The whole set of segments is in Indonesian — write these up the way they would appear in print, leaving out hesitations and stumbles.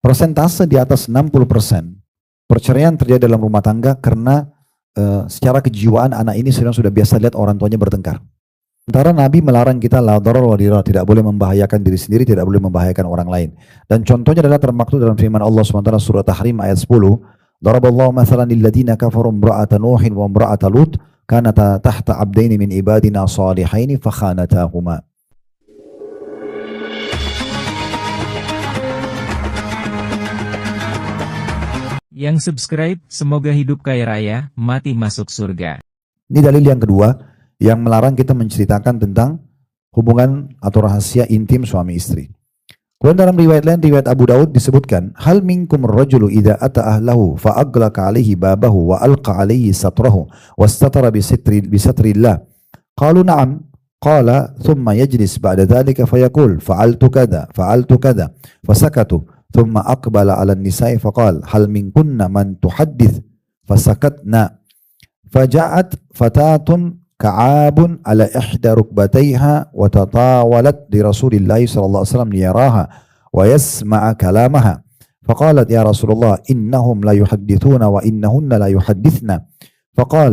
Persentase di atas 60% perceraian terjadi dalam rumah tangga karena secara kejiwaan anak ini sudah biasa lihat orang tuanya bertengkar. Sementara Nabi melarang kita la darar wa dirar, tidak boleh membahayakan diri sendiri, tidak boleh membahayakan orang lain. Dan contohnya adalah termaktub dalam firman Allah SWT surah Tahrim ayat 10. Daraballahu mathalan lilladzina kafaru imra'ata Nuhin wa imra'ata Lut kanata tahta abdaini min ibadina salihaini fakhanatahuma. Yang subscribe, semoga hidup kaya raya, mati masuk surga. Ini dalil yang kedua yang melarang kita menceritakan tentang hubungan atau rahasia intim suami istri. Kemudian dalam riwayat lain, riwayat Abu Daud disebutkan, hal minkum rajulu idza ata ahlahu fa aghlaqa alaihi babahu wa alqa alaihi satrahu wastatara bi satrillah. Qalu na'am. Qala thumma yajlis ba'da dhalika fayaqul fa'altu kadha fasakatu. ثم أقبل على النساء فقال هل منكن من تحدث فسكتنا فجاءت فتاة كعاب على إحدى ركبتيها وتطاولت لرسول الله صلى الله عليه وسلم ليراها ويسمع كلامها فقالت يا رسول الله إنهم لا يحدثون وإنهن لا يحدثن فقال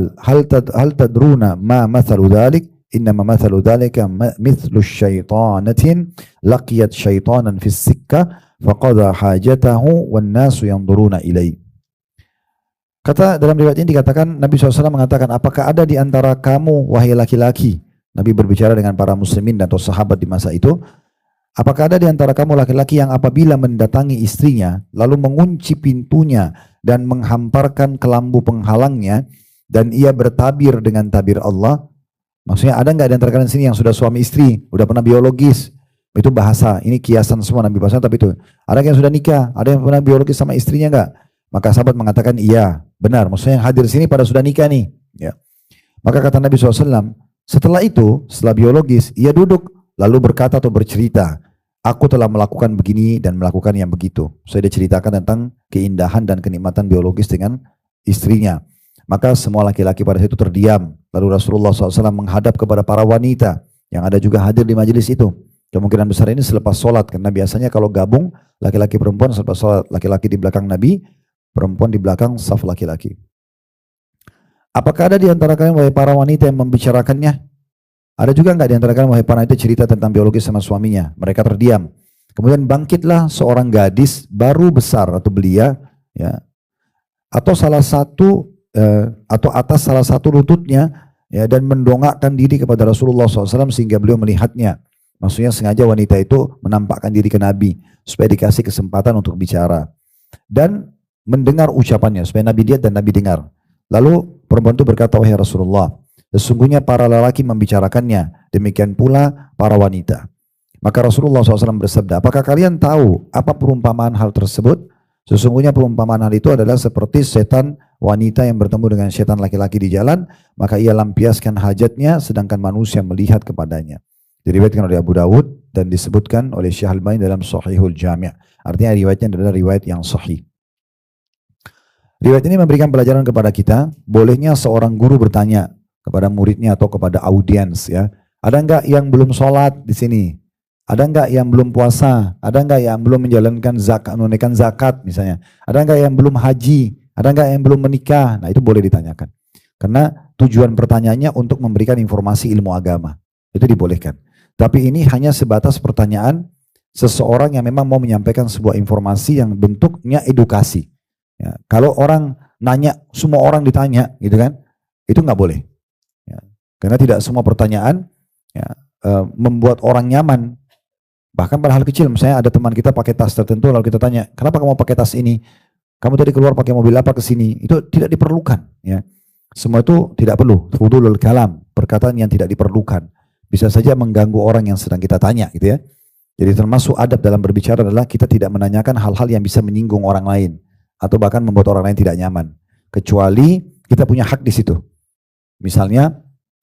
هل تدرون ما مثل ذلك إنما مثل ذلك مثل الشيطانة لقيت شيطانا في السكة faqadha hajatahu wan nasu yanzuruna ilai. Kata dalam riwayat ini dikatakan Nabi SAW mengatakan, apakah ada di antara kamu wahai laki-laki, Nabi berbicara dengan para muslimin dan atau sahabat di masa itu, apakah ada di antara kamu laki-laki yang apabila mendatangi istrinya lalu mengunci pintunya dan menghamparkan kelambu penghalangnya dan ia bertabir dengan tabir Allah? Maksudnya ada nggak di antara kalian sini yang sudah suami istri, udah pernah biologis? Itu bahasa, ini kiasan semua Nabi bahasa, tapi itu ada yang sudah nikah, ada yang pernah biologis sama istrinya enggak? Maka sahabat mengatakan iya, benar, maksudnya yang hadir sini pada sudah nikah nih ya. Maka kata Nabi SAW, setelah itu, setelah biologis, ia duduk lalu berkata atau bercerita, aku telah melakukan begini dan melakukan yang begitu. Saya diceritakan tentang keindahan dan kenikmatan biologis dengan istrinya. Maka semua laki-laki pada situ terdiam. Lalu Rasulullah SAW menghadap kepada para wanita yang ada juga hadir di majelis itu. Kemungkinan besar ini selepas sholat, karena biasanya kalau gabung laki-laki perempuan selepas sholat, laki-laki di belakang Nabi, perempuan di belakang saf laki-laki. Apakah ada di antara kalian wahai para wanita yang membicarakannya? Ada juga enggak di antara kalian wahai para wanita cerita tentang biologis sama suaminya? Mereka terdiam. Kemudian bangkitlah seorang gadis baru besar atau belia, ya, atau atas salah satu lututnya, ya, dan mendongakkan diri kepada Rasulullah SAW sehingga beliau melihatnya. Maksudnya sengaja wanita itu menampakkan diri ke Nabi supaya dikasih kesempatan untuk bicara dan mendengar ucapannya supaya Nabi lihat dan Nabi dengar. Lalu perempuan itu berkata, wahai Rasulullah, sesungguhnya para lelaki membicarakannya, demikian pula para wanita. Maka Rasulullah SAW bersabda, apakah kalian tahu apa perumpamaan hal tersebut? Sesungguhnya perumpamaan hal itu adalah seperti setan wanita yang bertemu dengan setan laki-laki di jalan, maka ia lampiaskan hajatnya sedangkan manusia melihat kepadanya. Diriwayatkan oleh Abu Dawud dan disebutkan oleh Syekh Al-Albani dalam Sahihul Jami'. Artinya riwayatnya adalah riwayat yang sahih. Riwayat ini memberikan pelajaran kepada kita, bolehnya seorang guru bertanya kepada muridnya atau kepada audiens, ya. Ada enggak yang belum sholat di sini? Ada enggak yang belum puasa? Ada enggak yang belum menjalankan zakat, menunaikan zakat misalnya? Ada enggak yang belum haji? Ada enggak yang belum menikah? Nah, itu boleh ditanyakan. Karena tujuan pertanyaannya untuk memberikan informasi ilmu agama. Itu dibolehkan. Tapi ini hanya sebatas pertanyaan seseorang yang memang mau menyampaikan sebuah informasi yang bentuknya edukasi. Ya, kalau orang nanya, semua orang ditanya, gitu kan? Itu nggak boleh. Ya, karena tidak semua pertanyaan ya, membuat orang nyaman. Bahkan pada hal kecil, misalnya ada teman kita pakai tas tertentu, lalu kita tanya, kenapa kamu pakai tas ini? Kamu tadi keluar pakai mobil apa ke sini? Itu tidak diperlukan. Ya. Semua itu tidak perlu. Fudulul kalam, perkataan yang tidak diperlukan. Bisa saja mengganggu orang yang sedang kita tanya, gitu ya. Jadi termasuk adab dalam berbicara adalah kita tidak menanyakan hal-hal yang bisa menyinggung orang lain atau bahkan membuat orang lain tidak nyaman. Kecuali kita punya hak di situ. Misalnya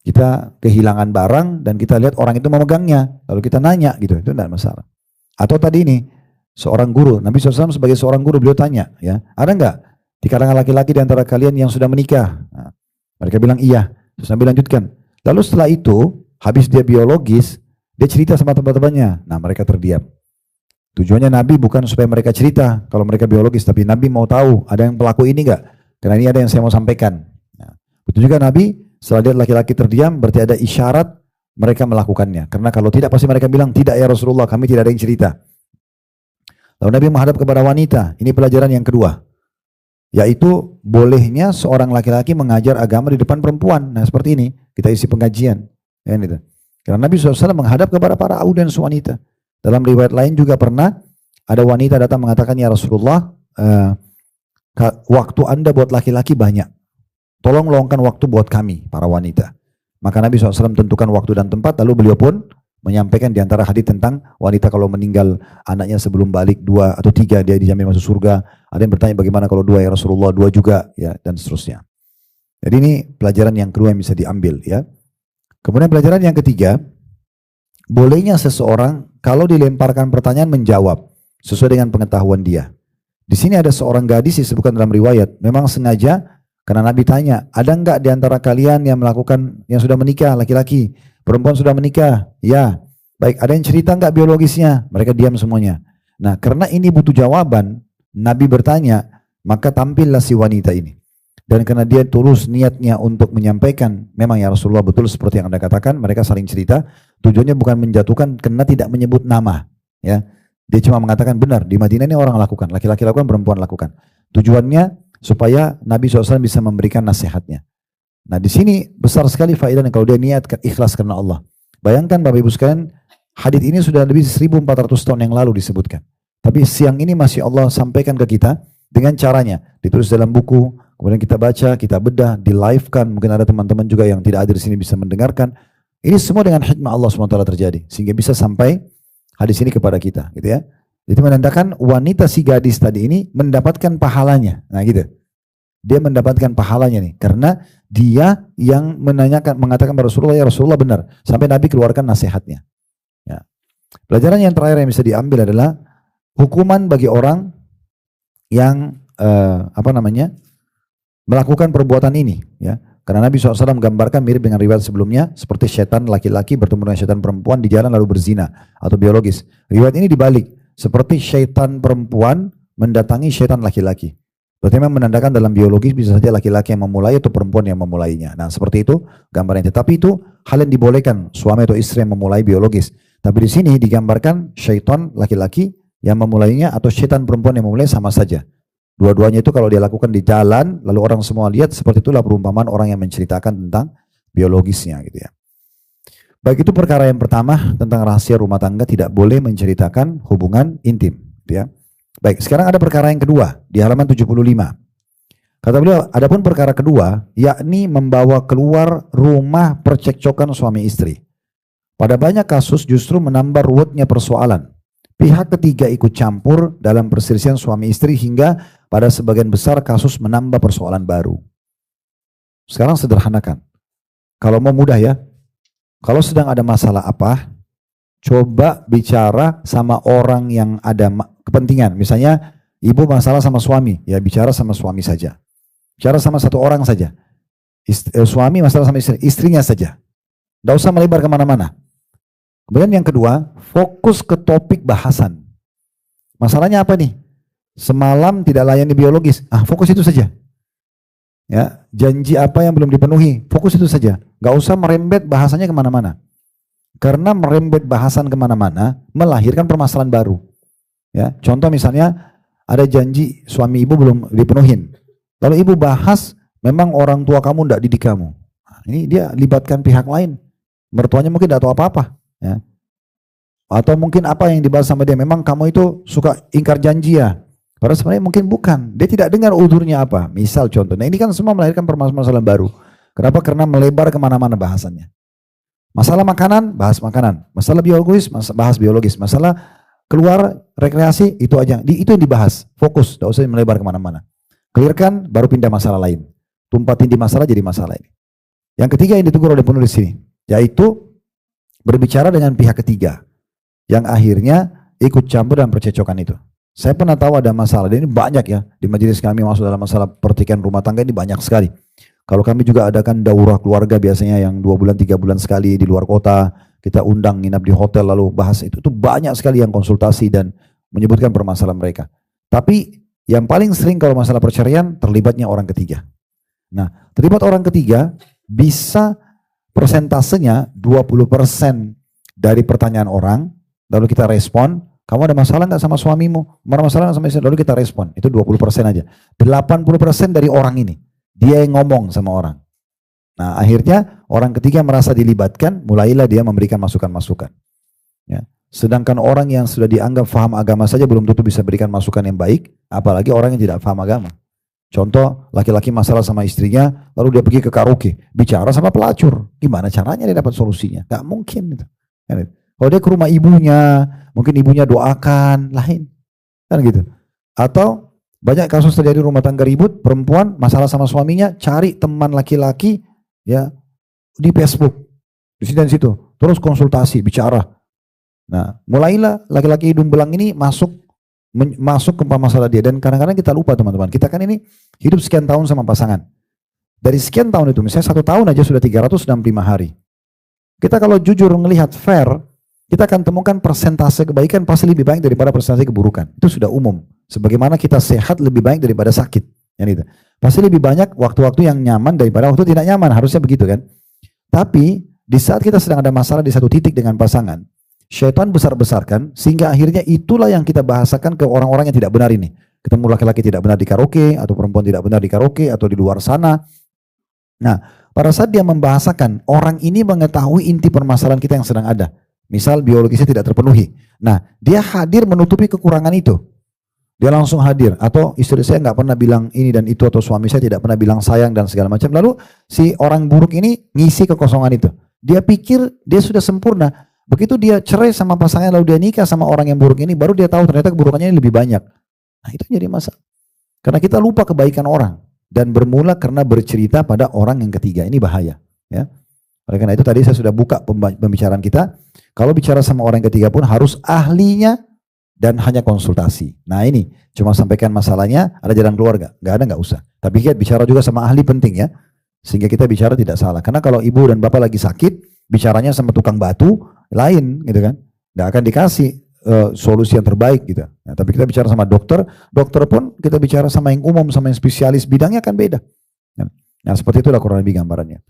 kita kehilangan barang dan kita lihat orang itu memegangnya, lalu kita nanya, gitu, itu tidak masalah. Atau tadi ini seorang guru, Nabi SAW sebagai seorang guru beliau tanya, ya, ada enggak di kalangan laki-laki di antara kalian yang sudah menikah? Nah, mereka bilang iya. Terus Nabi lanjutkan. Lalu setelah itu habis dia biologis, dia cerita sama teman-temannya. Nah, mereka terdiam. Tujuannya Nabi bukan supaya mereka cerita kalau mereka biologis, tapi Nabi mau tahu ada yang pelaku ini enggak? Karena ini ada yang saya mau sampaikan. Nah, betul juga Nabi setelah lihat laki-laki terdiam berarti ada isyarat mereka melakukannya. Karena kalau tidak pasti mereka bilang tidak ya Rasulullah, kami tidak ada yang cerita. Lalu Nabi menghadap kepada wanita. Ini pelajaran yang kedua, yaitu bolehnya seorang laki-laki mengajar agama di depan perempuan. Nah seperti ini kita isi pengajian. Ya, gitu. Karena Nabi SAW menghadap kepada para audiens wanita. Dalam riwayat lain juga pernah ada wanita datang mengatakan, ya Rasulullah, waktu Anda buat laki-laki banyak. Tolong luangkan waktu buat kami, para wanita. Maka Nabi SAW tentukan waktu dan tempat, lalu beliau pun menyampaikan di antara hadis tentang wanita kalau meninggal anaknya sebelum balik 2 atau 3 dia dijamin masuk surga. Ada yang bertanya bagaimana kalau 2 ya Rasulullah, 2 juga ya, dan seterusnya. Jadi ini pelajaran yang kedua yang bisa diambil ya. Kemudian pelajaran yang ketiga, bolehnya seseorang kalau dilemparkan pertanyaan menjawab sesuai dengan pengetahuan dia. Di sini ada seorang gadis disebutkan dalam riwayat, memang sengaja karena Nabi tanya, ada enggak di antara kalian yang melakukan, yang sudah menikah, laki-laki, perempuan sudah menikah? Ya. Baik, ada yang cerita enggak biologisnya? Mereka diam semuanya. Nah, karena ini butuh jawaban, Nabi bertanya, maka tampillah si wanita ini. Dan karena dia tulus niatnya untuk menyampaikan, memang ya Rasulullah betul seperti yang Anda katakan, mereka saling cerita, tujuannya bukan menjatuhkan karena tidak menyebut nama. Ya, dia cuma mengatakan benar, di Madinah ini orang lakukan, laki-laki lakukan, perempuan lakukan. Tujuannya supaya Nabi SAW bisa memberikan nasihatnya. Nah di sini besar sekali faedahnya kalau dia niat ikhlas karena Allah. Bayangkan Bapak Ibu sekalian, hadis ini sudah lebih 1400 tahun yang lalu disebutkan. Tapi siang ini masih Allah sampaikan ke kita dengan caranya. Ditulis dalam buku, kemudian kita baca, kita bedah, di live-kan. Mungkin ada teman-teman juga yang tidak hadir di sini bisa mendengarkan. Ini semua dengan hikmah Allah SWT terjadi. Sehingga bisa sampai hadis ini kepada kita. Gitu ya. Itu menandakan wanita si gadis tadi ini mendapatkan pahalanya. Nah gitu. Dia mendapatkan pahalanya nih. Karena dia yang mengatakan kepada Rasulullah, ya Rasulullah benar. Sampai Nabi keluarkan nasihatnya. Ya. Pelajaran yang terakhir yang bisa diambil adalah hukuman bagi orang yang melakukan perbuatan ini, ya. Karena Nabi SAW menggambarkan mirip dengan riwayat sebelumnya, seperti setan laki-laki bertemu dengan setan perempuan di jalan lalu berzina atau biologis. Riwayat ini dibalik, seperti setan perempuan mendatangi setan laki-laki. Berarti memang menandakan dalam biologis bisa saja laki-laki yang memulai atau perempuan yang memulainya. Nah seperti itu gambarnya. Tetapi itu hal yang dibolehkan suami atau istri yang memulai biologis. Tapi di sini digambarkan syaitan laki-laki yang memulainya atau setan perempuan yang memulai sama saja. Dua-duanya itu kalau dia lakukan di jalan, lalu orang semua lihat, seperti itulah perumpamaan orang yang menceritakan tentang biologisnya gitu ya. Baik, itu perkara yang pertama tentang rahasia rumah tangga, tidak boleh menceritakan hubungan intim gitu ya. Baik, sekarang ada perkara yang kedua di halaman 75. Kata beliau, adapun perkara kedua, yakni membawa keluar rumah percekcokan suami istri. Pada banyak kasus justru menambah ruwetnya persoalan. Pihak ketiga ikut campur dalam perselisihan suami istri hingga pada sebagian besar kasus menambah persoalan baru. Sekarang sederhanakan. Kalau mau mudah ya, kalau sedang ada masalah apa, coba bicara sama orang yang ada kepentingan. Misalnya ibu masalah sama suami, ya bicara sama suami saja. Bicara sama satu orang saja. Suami masalah sama istrinya saja. Tidak usah melebar kemana-mana. Kemudian yang kedua, fokus ke topik bahasan. Masalahnya apa nih? Semalam tidak layani biologis. Fokus itu saja. Ya, janji apa yang belum dipenuhi, fokus itu saja. Gak usah merembet bahasanya kemana-mana. Karena merembet bahasan kemana-mana melahirkan permasalahan baru. Ya, contoh misalnya ada janji suami ibu belum dipenuhin. Lalu ibu bahas, memang orang tua kamu tidak didik kamu. Ini dia libatkan pihak lain. Mertuanya mungkin tidak tahu apa-apa. Ya. Atau mungkin apa yang dibahas sama dia, memang kamu itu suka ingkar janji ya. Padahal sebenarnya mungkin bukan. Dia tidak dengar udurnya apa. Misal contohnya, ini kan semua melahirkan permasalahan baru. Kenapa? Karena melebar kemana-mana bahasannya. Masalah makanan, bahas makanan. Masalah biologis, bahas biologis. Masalah keluar, rekreasi, itu aja. Itu yang dibahas. Fokus, tidak usah melebar kemana-mana. Clearkan, baru pindah masalah lain. Tumpatin di masalah jadi masalah ini. Yang ketiga yang ditegur oleh penulis sini, yaitu berbicara dengan pihak ketiga yang akhirnya ikut campur dalam percecokan itu. Saya pernah tahu ada masalah, dan ini banyak ya di majelis kami masuk dalam masalah pertikaian rumah tangga ini banyak sekali. Kalau kami juga adakan daurah keluarga biasanya yang 2 bulan 3 bulan sekali di luar kota, kita undang nginap di hotel lalu bahas itu banyak sekali yang konsultasi dan menyebutkan permasalahan mereka. Tapi yang paling sering kalau masalah perceraian terlibatnya orang ketiga. Nah, terlibat orang ketiga bisa persentasenya 20% dari pertanyaan orang, lalu kita respon, kamu ada masalah nggak sama suamimu? Ada masalah nggak sama istri? Lalu kita respon, itu 20% aja. 80% dari orang ini, dia yang ngomong sama orang. Nah, akhirnya orang ketiga merasa dilibatkan, mulailah dia memberikan masukan-masukan. Ya. Sedangkan orang yang sudah dianggap paham agama saja belum tentu bisa berikan masukan yang baik, apalagi orang yang tidak paham agama. Contoh, laki-laki masalah sama istrinya, lalu dia pergi ke karaoke, bicara sama pelacur. Gimana caranya dia dapat solusinya? Gak mungkin. Kalau dia ke rumah ibunya, mungkin ibunya doakan, lain. Kan gitu. Atau banyak kasus terjadi rumah tangga ribut, perempuan masalah sama suaminya, cari teman laki-laki ya di Facebook, di sini dan situ. Terus konsultasi, bicara. Nah, mulailah laki-laki hidung belang ini masuk ke masalah dia. Dan kadang-kadang kita lupa teman-teman, kita kan ini hidup sekian tahun sama pasangan. Dari sekian tahun itu, misalnya 1 tahun aja sudah 365 hari. Kita kalau jujur melihat fair, kita akan temukan persentase kebaikan pasti lebih baik daripada persentase keburukan. Itu sudah umum. Sebagaimana kita sehat lebih baik daripada sakit. Itu. Pasti lebih banyak waktu-waktu yang nyaman daripada waktu tidak nyaman. Harusnya begitu kan. Tapi di saat kita sedang ada masalah di satu titik dengan pasangan, syaitan besar-besarkan sehingga akhirnya itulah yang kita bahasakan ke orang-orang yang tidak benar ini. Ketemu laki-laki tidak benar di karaoke, atau perempuan tidak benar di karaoke, atau di luar sana. Nah, pada saat dia membahasakan, orang ini mengetahui inti permasalahan kita yang sedang ada. Misal biologisnya tidak terpenuhi. Nah, dia hadir menutupi kekurangan itu. Dia langsung hadir. Atau istri saya nggak pernah bilang ini dan itu, atau suami saya tidak pernah bilang sayang dan segala macam. Lalu si orang buruk ini ngisi kekosongan itu. Dia pikir dia sudah sempurna. Begitu dia cerai sama pasangan lalu dia nikah sama orang yang buruk ini, baru dia tahu ternyata keburukannya ini lebih banyak. Nah, itu jadi masalah. Karena kita lupa kebaikan orang dan bermula karena bercerita pada orang yang ketiga. Ini bahaya, ya. Oleh karena itu tadi saya sudah buka pembicaraan kita. Kalau bicara sama orang yang ketiga pun harus ahlinya dan hanya konsultasi. Nah, ini cuma sampaikan masalahnya, ada jalan keluar nggak ada, nggak usah. Tapi bicara juga sama ahli penting ya, sehingga kita bicara tidak salah. Karena kalau ibu dan bapak lagi sakit, bicaranya sama tukang batu lain gitu kan, nggak akan dikasih solusi yang terbaik gitu. Nah, tapi kita bicara sama dokter pun kita bicara sama yang umum, sama yang spesialis, bidangnya akan beda. Nah, seperti itulah kurang lebih gambarannya.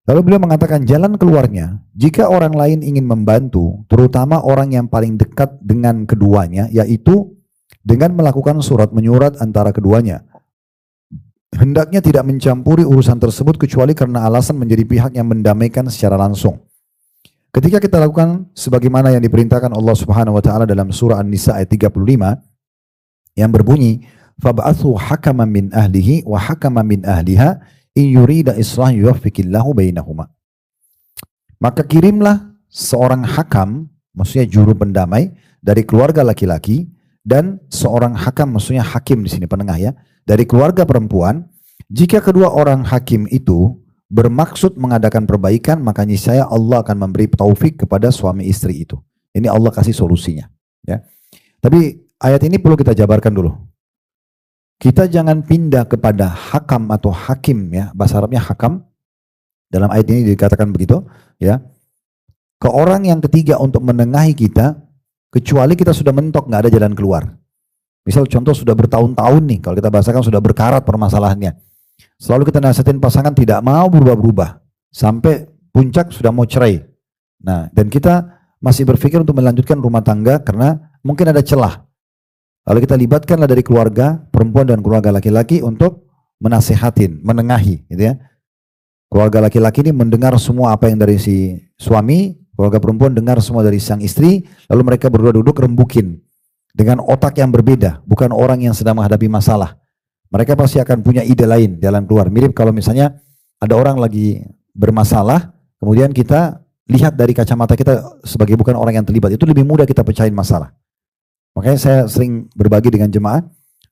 Lalu beliau mengatakan jalan keluarnya, jika orang lain ingin membantu, terutama orang yang paling dekat dengan keduanya, yaitu dengan melakukan surat menyurat antara keduanya. Hendaknya tidak mencampuri urusan tersebut kecuali karena alasan menjadi pihak yang mendamaikan secara langsung. Ketika kita lakukan sebagaimana yang diperintahkan Allah Subhanahu wa taala dalam surah An-Nisa ayat 35 yang berbunyi, "Fab'athu hakaman min ahlihi wa hakaman min ahliha in yurida islah yuwaffiqillahu bainahuma." Maka kirimlah seorang hakam, maksudnya juru pendamai dari keluarga laki-laki, dan seorang hakam, maksudnya hakim di sini penengah ya, dari keluarga perempuan. Jika kedua orang hakim itu bermaksud mengadakan perbaikan, maka niscaya Allah akan memberi taufik kepada suami istri itu. Ini Allah kasih solusinya. Ya. Tapi ayat ini perlu kita jabarkan dulu. Kita jangan pindah kepada hakam atau hakim ya, bahasa Arabnya hakam. Dalam ayat ini dikatakan begitu, ya. Ke orang yang ketiga untuk menengahi kita, kecuali kita sudah mentok, nggak ada jalan keluar. Misal contoh sudah bertahun-tahun nih, kalau kita bahasakan sudah berkarat permasalahannya. Selalu kita nasihatin pasangan tidak mau berubah-berubah. Sampai puncak sudah mau cerai. Nah, dan kita masih berpikir untuk melanjutkan rumah tangga karena mungkin ada celah. Lalu kita libatkanlah dari keluarga perempuan dan keluarga laki-laki untuk menasihatin, menengahi. Gitu ya. Keluarga laki-laki ini mendengar semua apa yang dari si suami, keluarga perempuan dengar semua dari sang istri, lalu mereka berdua duduk rembukin. Dengan otak yang berbeda, bukan orang yang sedang menghadapi masalah. Mereka pasti akan punya ide lain jalan keluar. Mirip kalau misalnya ada orang lagi bermasalah, kemudian kita lihat dari kacamata kita sebagai bukan orang yang terlibat, itu lebih mudah kita pecahin masalah. Makanya saya sering berbagi dengan jemaah,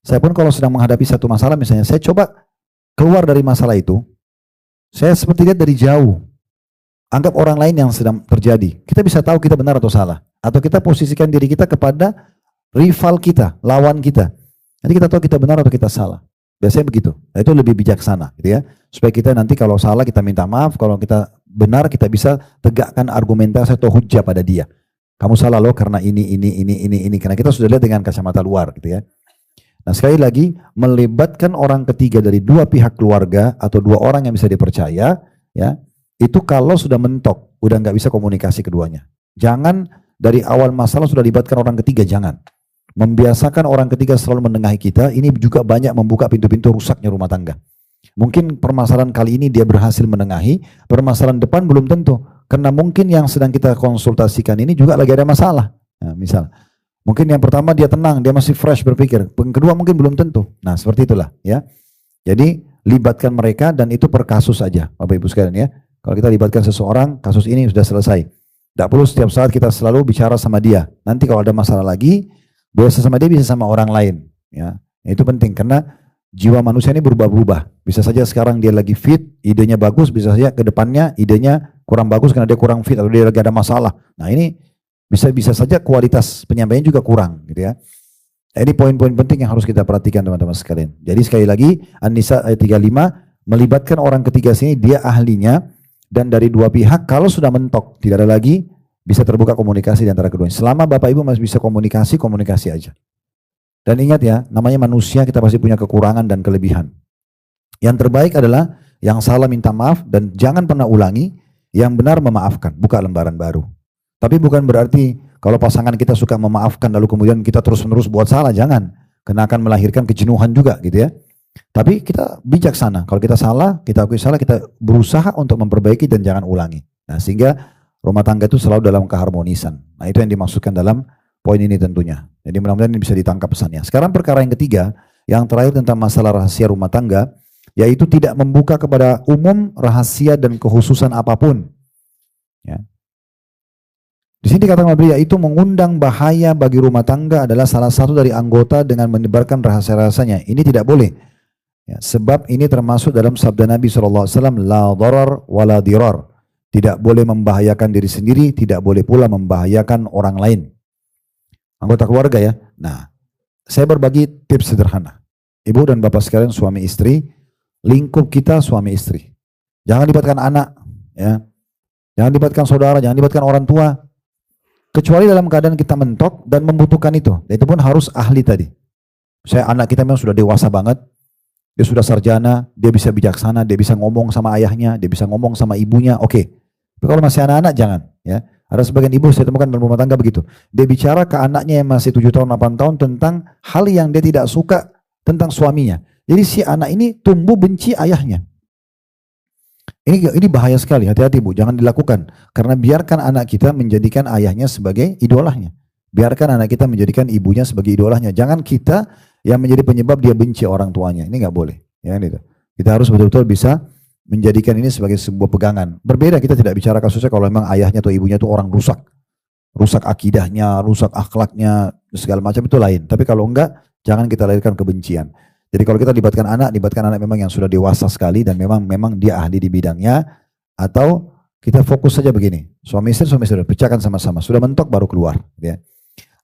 saya pun kalau sedang menghadapi satu masalah, misalnya saya coba keluar dari masalah itu, saya seperti lihat dari jauh, anggap orang lain yang sedang terjadi. Kita bisa tahu kita benar atau salah. Atau kita posisikan diri kita kepada rival kita, lawan kita. Nanti kita tahu kita benar atau kita salah. Biasanya begitu. Nah, itu lebih bijaksana, gitu ya. Supaya kita nanti kalau salah kita minta maaf, kalau kita benar kita bisa tegakkan argumentasi atau hujjah pada dia. Kamu salah loh karena ini. Karena kita sudah lihat dengan kacamata luar gitu ya. Nah sekali lagi, melibatkan orang ketiga dari dua pihak keluarga atau dua orang yang bisa dipercaya, ya itu kalau sudah mentok, udah nggak bisa komunikasi keduanya. Jangan dari awal masalah sudah libatkan orang ketiga, jangan. Membiasakan orang ketiga selalu menengahi kita, ini juga banyak membuka pintu-pintu rusaknya rumah tangga. Mungkin permasalahan kali ini dia berhasil menengahi, permasalahan depan belum tentu. Karena mungkin yang sedang kita konsultasikan ini juga lagi ada masalah. Nah, misal, mungkin yang pertama dia tenang, dia masih fresh berpikir. Yang kedua mungkin belum tentu. Nah seperti itulah ya. Jadi libatkan mereka dan itu per kasus saja Bapak Ibu sekalian ya. Kalau kita libatkan seseorang, kasus ini sudah selesai. Tidak perlu setiap saat kita selalu bicara sama dia. Nanti kalau ada masalah lagi, biasa sama dia bisa sama orang lain. Ya, itu penting karena jiwa manusia ini berubah-ubah. Bisa saja sekarang dia lagi fit, idenya bagus, bisa saja ke depannya idenya kurang bagus karena dia kurang fit atau dia lagi ada masalah. Nah ini bisa saja kualitas penyampaian juga kurang gitu ya. Nah, ini poin-poin penting yang harus kita perhatikan teman-teman sekalian. Jadi sekali lagi An-Nisa ayat 35 melibatkan orang ketiga sini dia ahlinya dan dari dua pihak kalau sudah mentok tidak ada lagi bisa terbuka komunikasi di antara keduanya. Selama Bapak Ibu masih bisa komunikasi aja. Dan ingat ya, namanya manusia kita pasti punya kekurangan dan kelebihan. Yang terbaik adalah yang salah minta maaf dan jangan pernah ulangi, yang benar memaafkan, buka lembaran baru. Tapi bukan berarti kalau pasangan kita suka memaafkan lalu kemudian kita terus-menerus buat salah, jangan. Karena akan melahirkan kejenuhan juga gitu ya. Tapi kita bijaksana, kalau kita salah, kita akui salah, kita berusaha untuk memperbaiki dan jangan ulangi. Nah sehingga rumah tangga itu selalu dalam keharmonisan. Nah itu yang dimaksudkan dalam poin ini tentunya. Jadi mudah-mudahan ini bisa ditangkap pesannya. Sekarang perkara yang ketiga, yang terakhir tentang masalah rahasia rumah tangga, yaitu tidak membuka kepada umum rahasia dan kekhususan apapun. Ya. Di sini dikatakan oleh yaitu mengundang bahaya bagi rumah tangga adalah salah satu dari anggota dengan menyebarkan rahasia-rahasianya. Ini tidak boleh. Ya, sebab ini termasuk dalam sabda Nabi SAW, la darar wa la dirar. Tidak boleh membahayakan diri sendiri, tidak boleh pula membahayakan orang lain. Anggota keluarga ya. Nah, saya berbagi tips sederhana. Ibu dan bapak sekalian suami istri, lingkup kita suami istri. Jangan libatkan anak, ya. Jangan libatkan saudara, jangan libatkan orang tua. Kecuali dalam keadaan kita mentok dan membutuhkan itu. Dan itu pun harus ahli tadi. Saya anak kita memang sudah dewasa banget. Dia sudah sarjana, dia bisa bijaksana, dia bisa ngomong sama ayahnya, dia bisa ngomong sama ibunya, oke. Tapi kalau masih anak-anak jangan, ya. Ada sebagian ibu saya temukan dalam rumah tangga begitu. Dia bicara ke anaknya yang masih 7 tahun, 8 tahun tentang hal yang dia tidak suka tentang suaminya. Jadi si anak ini tumbuh benci ayahnya. Ini bahaya sekali, hati-hati Bu, jangan dilakukan. Karena biarkan anak kita menjadikan ayahnya sebagai idolanya. Biarkan anak kita menjadikan ibunya sebagai idolanya. Jangan kita yang menjadi penyebab dia benci orang tuanya. Ini nggak boleh. Ya, gitu. Kita harus betul-betul bisa menjadikan ini sebagai sebuah pegangan. Berbeda kita tidak bicara kasusnya kalau memang ayahnya atau ibunya itu orang rusak. Rusak akidahnya, rusak akhlaknya, segala macam itu lain. Tapi kalau enggak, jangan kita lahirkan kebencian. Jadi kalau kita libatkan anak memang yang sudah dewasa sekali dan memang dia ahli di bidangnya. Atau kita fokus saja begini. Suami istri, pecahkan sama-sama. Sudah mentok baru keluar. Ya.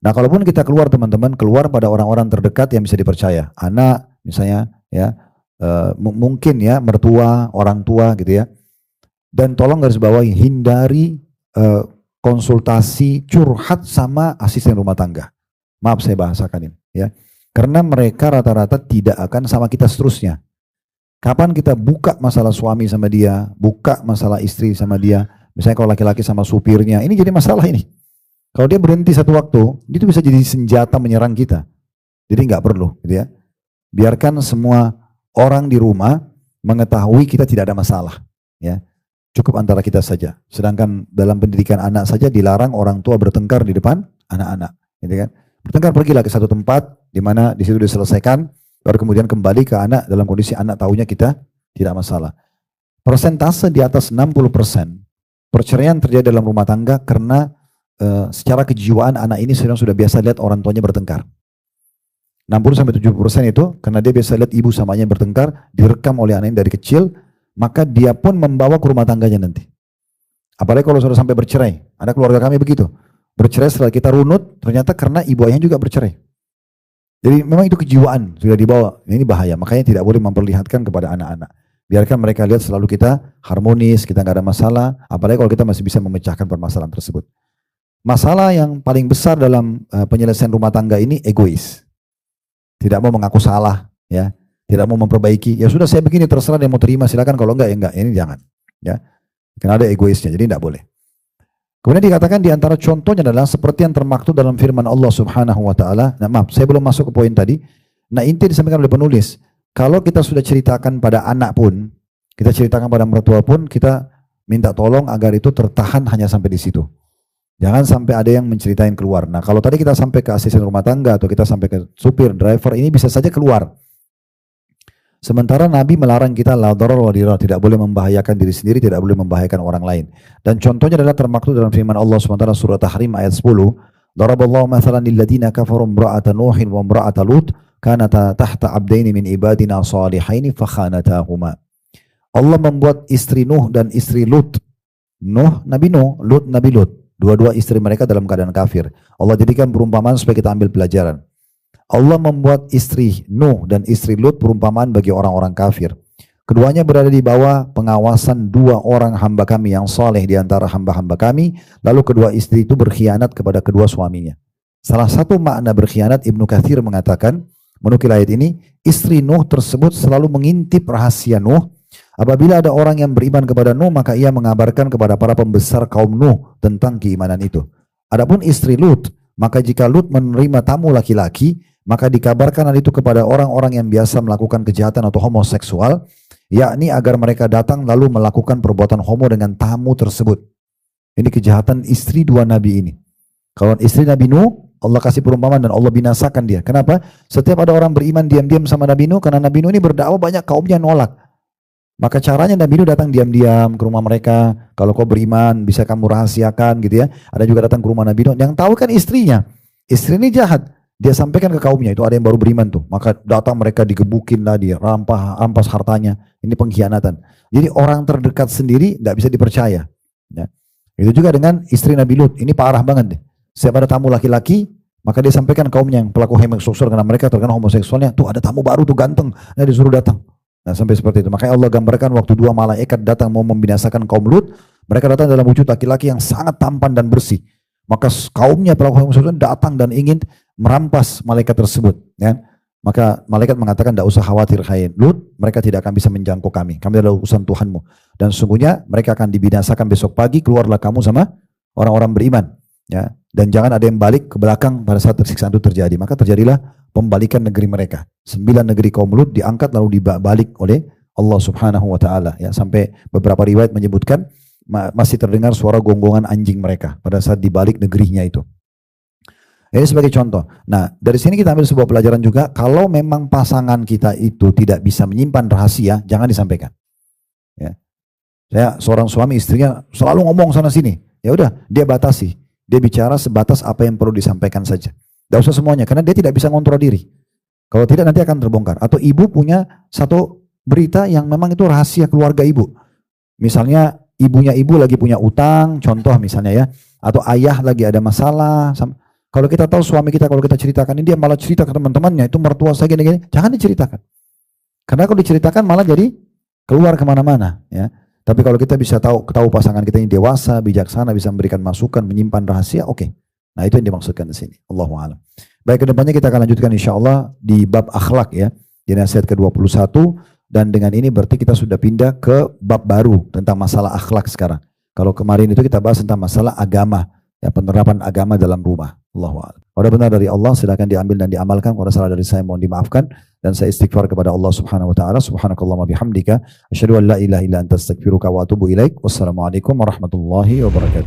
Nah kalaupun kita keluar teman-teman, keluar pada orang-orang terdekat yang bisa dipercaya. Anak misalnya ya. Mungkin ya mertua, orang tua gitu ya. Dan tolong garis bawahi, hindari konsultasi curhat sama asisten rumah tangga. Maaf saya bahasakan ini ya. Karena mereka rata-rata tidak akan sama kita seterusnya. Kapan kita buka masalah suami sama dia, buka masalah istri sama dia, misalnya kalau laki-laki sama supirnya, ini jadi masalah ini. Kalau dia berhenti satu waktu, itu bisa jadi senjata menyerang kita. Jadi nggak perlu gitu ya. Biarkan semua orang di rumah mengetahui kita tidak ada masalah, ya. Cukup antara kita saja. Sedangkan dalam pendidikan anak saja dilarang orang tua bertengkar di depan anak-anak, gitu kan? Bertengkar pergilah ke satu tempat di mana di situ diselesaikan, baru kemudian kembali ke anak dalam kondisi anak tahunya kita tidak masalah. Persentase di atas 60% perceraian terjadi dalam rumah tangga karena secara kejiwaan anak ini sudah biasa lihat orang tuanya bertengkar. 60-70% itu karena dia biasa lihat ibu samanya bertengkar, direkam oleh anaknya dari kecil, maka dia pun membawa ke rumah tangganya nanti. Apalagi kalau sudah sampai bercerai. Ada keluarga kami begitu. Bercerai setelah kita runut, ternyata karena ibu ayahnya juga bercerai. Jadi memang itu kejiwaan sudah dibawa. Ini bahaya, makanya tidak boleh memperlihatkan kepada anak-anak. Biarkan mereka lihat selalu kita harmonis, kita nggak ada masalah. Apalagi kalau kita masih bisa memecahkan permasalahan tersebut. masalah yang paling besar dalam penyelesaian rumah tangga ini egois. Tidak mau mengaku salah, ya, tidak mau memperbaiki. Ya sudah, saya begini, terserah dia mau terima, silakan, kalau enggak ya enggak. Ini jangan, ya. Karena ada egoisnya, jadi tidak boleh. Kemudian dikatakan di antara contohnya adalah seperti yang termaktub dalam firman Allah Subhanahu wa taala. Nah, maaf, saya belum masuk ke poin tadi. Nah, inti disampaikan oleh penulis, kalau kita sudah ceritakan pada anak pun, kita ceritakan pada mertua pun, kita minta tolong agar itu tertahan hanya sampai di situ. Jangan sampai ada yang menceritain keluar. Nah, kalau tadi kita sampai ke asisten rumah tangga atau kita sampai ke supir, driver, ini bisa saja keluar. Sementara Nabi melarang kita la darar wa dirar, tidak boleh membahayakan diri sendiri, tidak boleh membahayakan orang lain. Dan contohnya adalah termaktub dalam firman Allah SWT surah Tahrim ayat 10. Daraballahu mathalan lil ladzina kafaru imra'ata Nuhin wa imra'ata Lut kanata tahta abdaini min ibadina salihaini fakhanatahuma. Allah membuat istri Nuh dan istri Lut. Nuh Nabi Nuh, Lut Nabi Lut. Dua-dua istri mereka dalam keadaan kafir. Allah jadikan perumpamaan supaya kita ambil pelajaran. Allah membuat istri Nuh dan istri Lut perumpamaan bagi orang-orang kafir. Keduanya berada di bawah pengawasan dua orang hamba kami yang saleh di antara hamba-hamba kami. Lalu kedua istri itu berkhianat kepada kedua suaminya. Salah satu makna berkhianat, Ibnu Katsir mengatakan, menukil ayat ini, istri Nuh tersebut selalu mengintip rahasia Nuh. Apabila ada orang yang beriman kepada Nuh, maka ia mengabarkan kepada para pembesar kaum Nuh tentang keimanan itu. Adapun istri Lut, maka jika Lut menerima tamu laki-laki, maka dikabarkan hal itu kepada orang-orang yang biasa melakukan kejahatan atau homoseksual, yakni agar mereka datang lalu melakukan perbuatan homo dengan tamu tersebut. Ini kejahatan istri dua nabi ini. Kalau istri Nabi Nuh, Allah kasih perumpamaan dan Allah binasakan dia. Kenapa? Setiap ada orang beriman diam-diam sama Nabi Nuh, karena Nabi Nuh ini berdakwah, banyak kaumnya nolak. Maka caranya Nabi Nuh datang diam-diam ke rumah mereka. Kalau kau beriman, bisa kamu rahasiakan gitu ya. Ada juga datang ke rumah Nabi Nuh. Yang tahu kan istrinya. Istri ini jahat. Dia sampaikan ke kaumnya, itu ada yang baru beriman tuh. Maka datang mereka digebukin lah, dia rampas hartanya. Ini pengkhianatan. Jadi orang terdekat sendiri tidak bisa dipercaya. Ya. Itu juga dengan istri Nabi Lut. Ini parah banget deh. Setiap ada tamu laki-laki, maka dia sampaikan kaumnya yang pelaku homoseksual, karena mereka terkena homoseksualnya. Tuh ada tamu baru tuh ganteng. Nah, disuruh datang. Nah, sampai seperti itu. Makanya Allah gambarkan waktu dua malaikat datang mau membinasakan kaum Lut. Mereka datang dalam wujud laki-laki yang sangat tampan dan bersih. Maka kaumnya pelaku homoseksual datang dan ingin merampas malaikat tersebut, ya. Maka malaikat mengatakan, tidak usah khawatir hai Lut, mereka tidak akan bisa menjangkau kami adalah urusan Tuhanmu, dan sesungguhnya mereka akan dibinasakan besok pagi, keluarlah kamu sama orang-orang beriman, ya. Dan jangan ada yang balik ke belakang pada saat siksaan itu terjadi. Maka terjadilah pembalikan negeri mereka. 9 negeri kaum Lut diangkat lalu dibalik oleh Allah Subhanahu wa taala, ya. Sampai beberapa riwayat menyebutkan masih terdengar suara gonggongan anjing mereka pada saat dibalik negerinya itu. Ini sebagai contoh. Nah, dari sini kita ambil sebuah pelajaran juga, kalau memang pasangan kita itu tidak bisa menyimpan rahasia, jangan disampaikan. Ya. Saya seorang suami, istrinya selalu ngomong sana sini. Ya udah, dia batasi. Dia bicara sebatas apa yang perlu disampaikan saja. Tidak usah semuanya, karena dia tidak bisa ngontrol diri. Kalau tidak nanti akan terbongkar. Atau ibu punya satu berita yang memang itu rahasia keluarga ibu. Misalnya ibunya ibu lagi punya utang, contoh misalnya ya. Atau ayah lagi ada masalah. Kalau kita tahu suami kita, kalau kita ceritakan ini, dia malah cerita ke teman-temannya, itu mertua saya gini-gini, jangan diceritakan. Karena kalau diceritakan malah jadi keluar kemana-mana. Ya. Tapi kalau kita bisa tahu pasangan kita ini dewasa, bijaksana, bisa memberikan masukan, menyimpan rahasia, oke. Nah itu yang dimaksudkan di sini. Allahu a'lam. Baik, kedepannya kita akan lanjutkan insya Allah di bab akhlak ya, di nasihat ke-21, dan dengan ini berarti kita sudah pindah ke bab baru tentang masalah akhlak sekarang. Kalau kemarin itu kita bahas tentang masalah agama, ya, penerapan agama dalam rumah. Allahu a'lam. Kalau benar dari Allah silakan diambil dan diamalkan. Kalau salah dari saya mohon dimaafkan, dan saya istighfar kepada Allah Subhanahu wa taala. Subhanakallahumma bihamdika asyhadu an la ilaha illa anta astaghfiruka wa atubu ilaik. Wassalamualaikum warahmatullahi wabarakatuh.